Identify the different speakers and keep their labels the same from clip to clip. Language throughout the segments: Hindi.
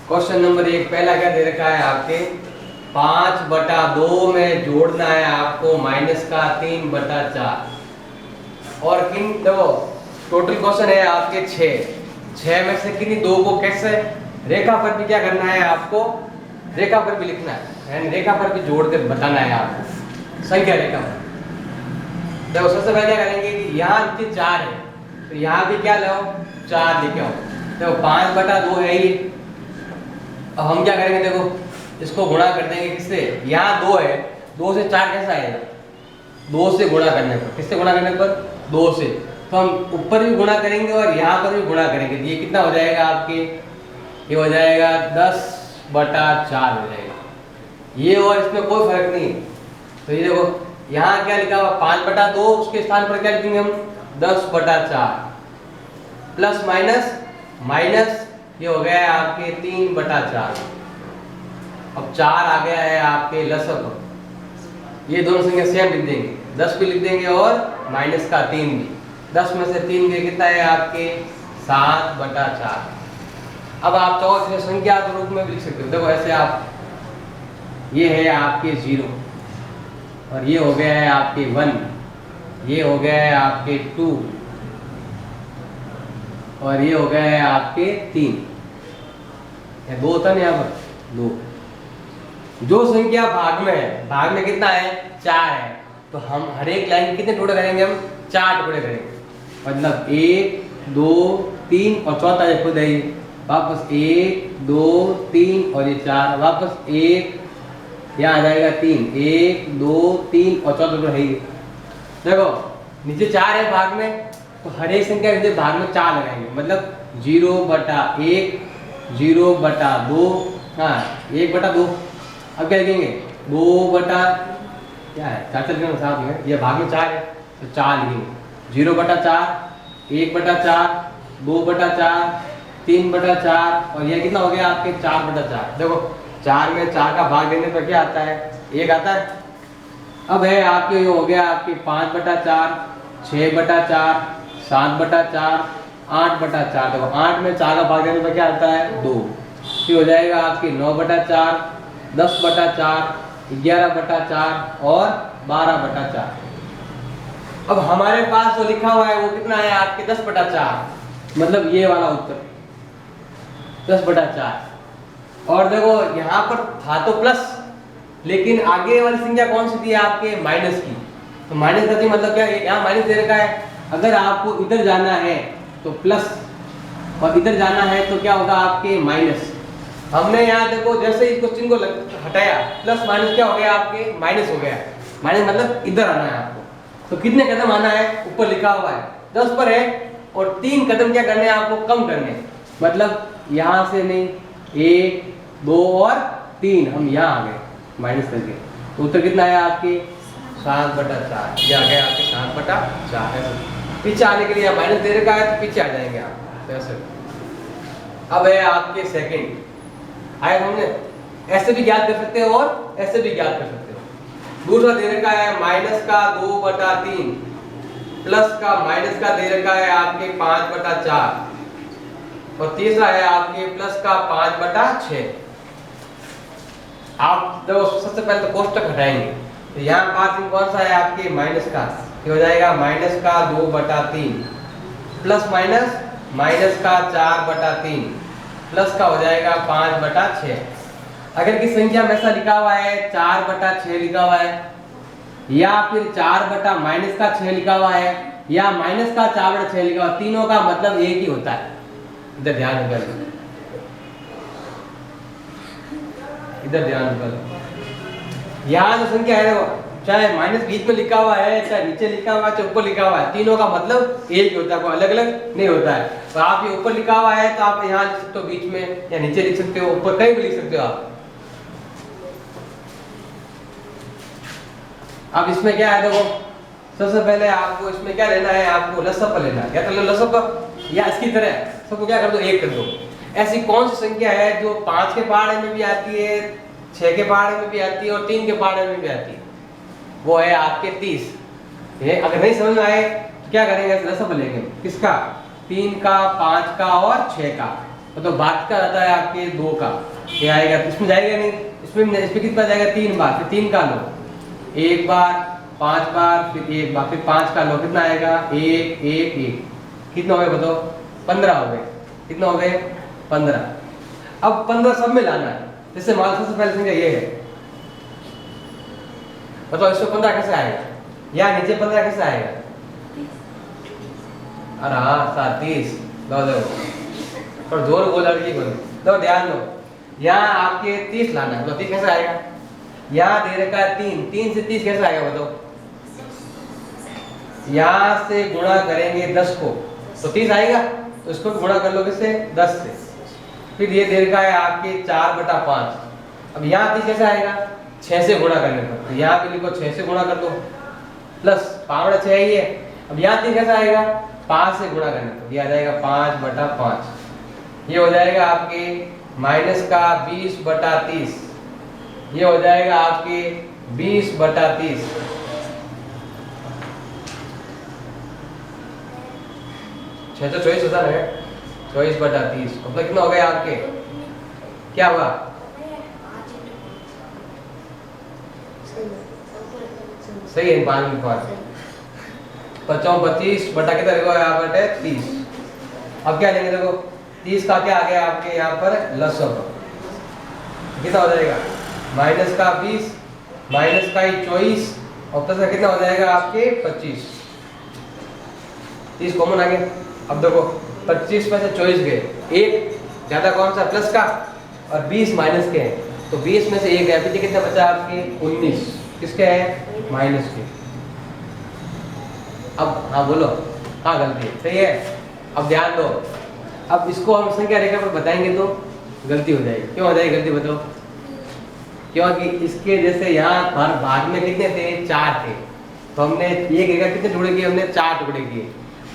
Speaker 1: क्वेश्चन नंबर 1 पहला क्या दे रखा है आपके 5/2 में जोड़ना है आपको -3/4 और किन देखो टोटल क्वेश्चन है आपके 6 में से किन्हीं दो को कैसे रेखा पर भी क्या करना है आपको रेखा पर भी लिखना है रेखा पर भी जोड़ कर बताना है आपको संख्या रेखा पर। देखो सबसे पहले क्या करेंगे कि यहाँ नीचे 4 है तो यहाँ भी क्या लो 4 लेके आओ। देखो 5/2 है ये। अब हम क्या करेंगे देखो इसको गुणा कर देंगे किससे यहाँ 2 है 2 से 4 कैसा आएगा 2 से गुणा करने पर किससे गुणा करने पर 2 से तो हम ऊपर भी गुणा करेंगे और यहाँ पर भी गुणा करेंगे। ये कितना हो जाएगा आपके ये हो जाएगा 10/4 हो जाएगा ये और इसमें कोई फर्क नहीं। तो ये देखो यहाँ क्या लिखा हुआ 5/2 उसके स्थान पर क्या लिखेंगे हम 10/4 प्लस माइनस माइनस ये हो गया है आपके 3/4। अब 4 आ गया है आपके लसक ये दोनों संख्या सेम लिख देंगे 10 भी लिख देंगे और माइनस का 3 भी 10 में से 3 के कितना है आपके 7/4। अब आप चाहो इसे संख्या के रूप में भी लिख सकते हो। देखो ऐसे आप ये है आपके 0 और ये हो गया है आपके 1 ये हो गया है आपके 2 और ये हो गया है आपके 3 ये 2 होता है यहाँ पर 2। जो संख्या भाग में कितना है 4 है तो हम हर एक लाइन कितने टुकड़े करेंगे हम 4 टुकड़े करेंगे मतलब 1 2 3 और चौथा ये खुद है वापस 1 2 3 और ये 4 वापस 1 यहाँ आ जाएगा 3 1 2 3 और चौथा टुकड़ा है ये। देखो नीचे 4 है भाग में तो हर एक संख्या नीचे भाग में 4 लगाएंगे मतलब 0/1 0/2 हाँ 1/2। अब क्या लिखेंगे 2 बटा क्या है 4 लिखेंगे साथ में ये भाग में 4 है तो 4 लिखेंगे 0/4 1/4 2/4 3/4 और ये कितना हो गया आपके 4/4। देखो 4 में 4 का भाग देने पर क्या आता है 1 आता है। अब है आपके ये हो गया आपके 5/4 6/4 7/4 8/4। देखो 8 में 4 का भाग देने पर क्या आता है 2 फिर हो जाएगा आपके 9/4 10/4 11/4 और 12/4। अब हमारे पास जो लिखा हुआ है वो कितना है आपके 10/4 मतलब ये वाला उत्तर 10/4। और देखो यहाँ पर था तो प्लस लेकिन आगे वाली संख्या कौन सी थी आपके माइनस की तो माइनस का मतलब क्या यहाँ माइनस दे रखा है। अगर आपको इधर जाना है तो प्लस और इधर जाना है तो क्या होगा आपके माइनस। हमने यहाँ देखो जैसे इस क्वेश्चन को हटाया प्लस माइनस क्या हो गया आपके माइनस हो गया माइनस मतलब इधर आना है आपको। तो कितने कदम आना है ऊपर लिखा हुआ है 10 पर है और 3 कदम क्या करने हैं आपको कम करने मतलब यहाँ से नहीं 1 2 और 3 हम यहाँ आ गए माइनस करके तो उत्तर कितना है आपके 7/4 ये आ गया आपके 7/4। पीछे आने के लिए माइनस दे रखा है तो पीछे आ जाएंगे आप ऐसे। अब है आपके सेकंड आया हमने ऐसे भी ज्ञात कर सकते हो और ऐसे भी ज्ञात कर सकते हो। दूसरा दे रखा है माइनस का 2/3 प्लस का माइनस का दे रखा है आपके 5/4 और तीसरा है आपके प्लस का 5/6। आप देखो सबसे पहले तो कोष्टक हटाएंगे तो यहाँ पास कौन सा है आपके माइनस का ये हो जाएगा माइनस का 2/3 प्लस माइनस माइनस का 4/3 प्लस का हो जाएगा 5/6। अगर की संख्या में ऐसा लिखा हुआ है 4/6 लिखा हुआ है या फिर 4/-6 लिखा हुआ है या माइनस का 4/6 लिखा हुआ है तीनों का मतलब एक ही होता है। इधर ध्यान कर इधर ध्यान कर यहाँ जो संख्या है वो चाहे माइनस बीच में लिखा हुआ है चाहे नीचे लिखा हुआ है चाहे ऊपर लिखा हुआ है तीनों का मतलब एक ही होता है कोई अलग अलग नहीं होता है। तो आप ये ऊपर लिखा हुआ है तो आप यहाँ लिख सकते हो बीच में या नीचे लिख सकते हो ऊपर कहीं भी लिख सकते हो आप। अब इसमें क्या है देखो सबसे पहले आपको इसमें क्या लेना है आपको लसप लेना है या तो लसप या इसकी तरह सबको क्या कर दो 1 कर दो। ऐसी कौन सी संख्या है जो 5 के पहाड़े में भी आती है 6 के पहाड़े में भी आती है और 3 के पहाड़े में भी आती है वो है आपके 30। अगर नहीं समझ में आए तो क्या करेंगे लसप लेंगे किसका 3 का 5 का और 6 का मतलब भाग का आता है आपके 2 का, ये आएगा, इसमें जाएगा नहीं, इसमें कितना जाएगा 3 बार, फिर 3 का लो, 1 बार, 5 बार, फिर 1 बार, फिर 5 का लो, कितना आएगा 1 1 1, कितना हो गए बताओ 15 हो गए, कितना हो गए 15। अब 15 सब में लाना है, जिससे मान सबसे पहले संख्या ये है, बताओ इसमें 15 कैसे आएगा, या नीचे 15 कैसे आएगा, अरे हाँ 30, लो दो और जोर बोल लड़की बोल दो, ध्यान दो, यहाँ आपके 30 लाना है, तो 30 कैसे आएगा, यहाँ दे रखा है 3, 3 से 30 कैसे आएगा बताओ, यहाँ से गुणा करेंगे 10 को तो 30 आएगा, तो इसको गुणा कर लो किससे 10 से, फिर ये दे रखा है आपके 4/5, अब यहाँ 30 कैसे आएगा 6 से गुणा करने पर, तो यहाँ पे लिखो 6 से गुणा कर दो, प्लस 5/6 ही है, अब यहाँ 30 कैसे आएगा 5 से गुणा करने पर, ये आ जाएगा 5/5, ये हो जाएगा आपके माइनस का 20/30, ये हो जाएगा आपके 20/30, छह तो 24 होता है, 24/30, मतलब कितना हो गया आपके, क्या हुआ सही है 5 में 5, 25 बटा कितना देखो यहाँ पर 30, अब क्या लेंगे देखो 30 का क्या आ गया आपके यहाँ पर लसब, कितना हो जाएगा माइनस का 20, माइनस का 24 और प्लस का कितना हो जाएगा आपके 25, 30 कॉमन आ गया। अब देखो 25 में से 24 गए, एक ज्यादा कौन सा प्लस का और 20 माइनस के हैं, तो 20 में से एक गया, पीछे कितना बचा आपके 19, किसके है माइनस के। अब हाँ बोलो हाँ गलती है, सही है। अब ध्यान दो, अब इसको हम संख्या रेखा पर बताएंगे तो गलती हो जाएगी, क्यों हो जाएगी गलती बताओ, क्योंकि इसके जैसे यहाँ हर भाग में कितने थे 4 थे, तो हमने एक रेखा कितने टुकड़े किए, हमने 4 टुकड़े किए,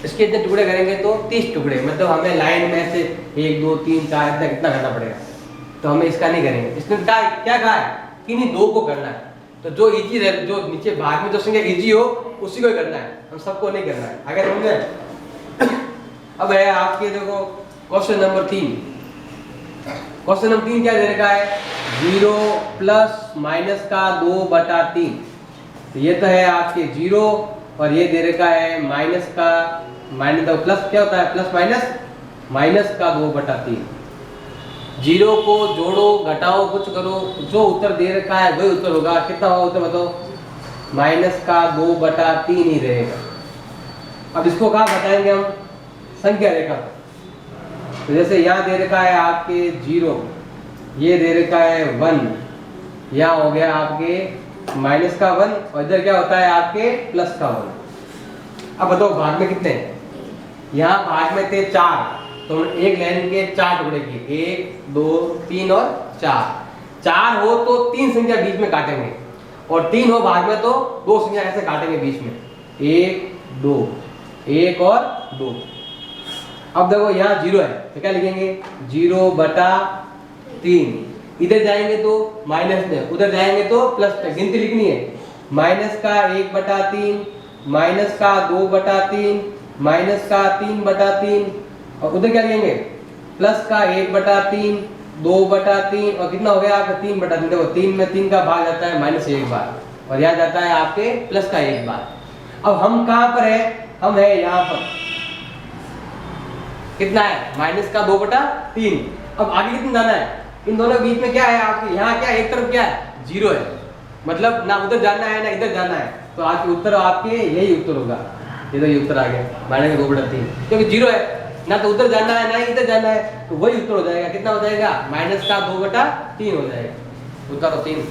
Speaker 1: इसके इतने टुकड़े करेंगे तो 30 टुकड़े, मतलब हमें लाइन में से 1 2 3 4 इतना कितना करना पड़ेगा, तो हमें इसका नहीं करेंगे। इसने क्या कहा है कि नहीं 2 को करना है, तो जो इजी रहे, जो नीचे भाग में जो संख्या इजी हो उसी को ही करना है, हम सबको नहीं करना है। अगर समझे अब है आपके देखो क्वेश्चन नंबर 3, क्वेश्चन नंबर 3 क्या दे रखा है 0 प्लस माइनस का 2/3, तो ये तो है आपके 0 और ये दे रखा है माइनस का माइनस, तो प्लस क्या होता है प्लस माइनस, माइनस का 2/3, 0 को जोड़ो घटाओ कुछ करो, जो उत्तर दे रखा है वही उत्तर होगा, कितना होगा उत्तर बताओ माइनस का 2/3 ही रहेगा। अब इसको कहाँ बताएंगे हम संख्या रेखा, तो जैसे यहाँ दे रखा है आपके 0, ये दे रखा है 1, यहाँ हो गया आपके माइनस का 1 और इधर क्या होता है आपके प्लस का 1। अब बताओ भाग में कितने, यहाँ भाग में थे 4, तो एक लाइन के 4 टुकड़े किए, 1 2 3 और 4, 4 हो तो 3 संख्या बीच में काटेंगे और 3 हो भाग में तो 2 संख्या ऐसे काटेंगे बीच में, 1 2 1 और 2। अब देखो यहाँ 0 है तो क्या लिखेंगे 0/3, इधर जाएंगे तो माइनस में, उधर जाएंगे तो प्लस में, गिनती लिखनी है, माइनस का 1/3, माइनस का 2/3, माइनस का 3/3 और उधर क्या लिखेंगे प्लस का 1/3, 2/3 और कितना हो गया आपका 3/3। देखो 3 में 3 का भाग जाता है माइनस 1 बार और यहाँ जाता है आपके प्लस का 1 बार। अब हम कहाँ पर है, हम है यहाँ पर, कितना है माइनस का 2/3। अब आगे कितना जाना है, इन दोनों के बीच में क्या है आपके, यहाँ क्या एक तरफ क्या है 0 है, मतलब ना उधर जाना है ना इधर जाना है, तो आपके उत्तर आपके यही उत्तर होगा, ये उत्तर आ गया माइनस का 2/3, क्योंकि 0 है, ना तो उधर जाना है ना इधर जाना है, तो वही उत्तर हो जाएगा, कितना हो जाएगा माइनस का 2/3 हो जाएगा, उत्तर 3।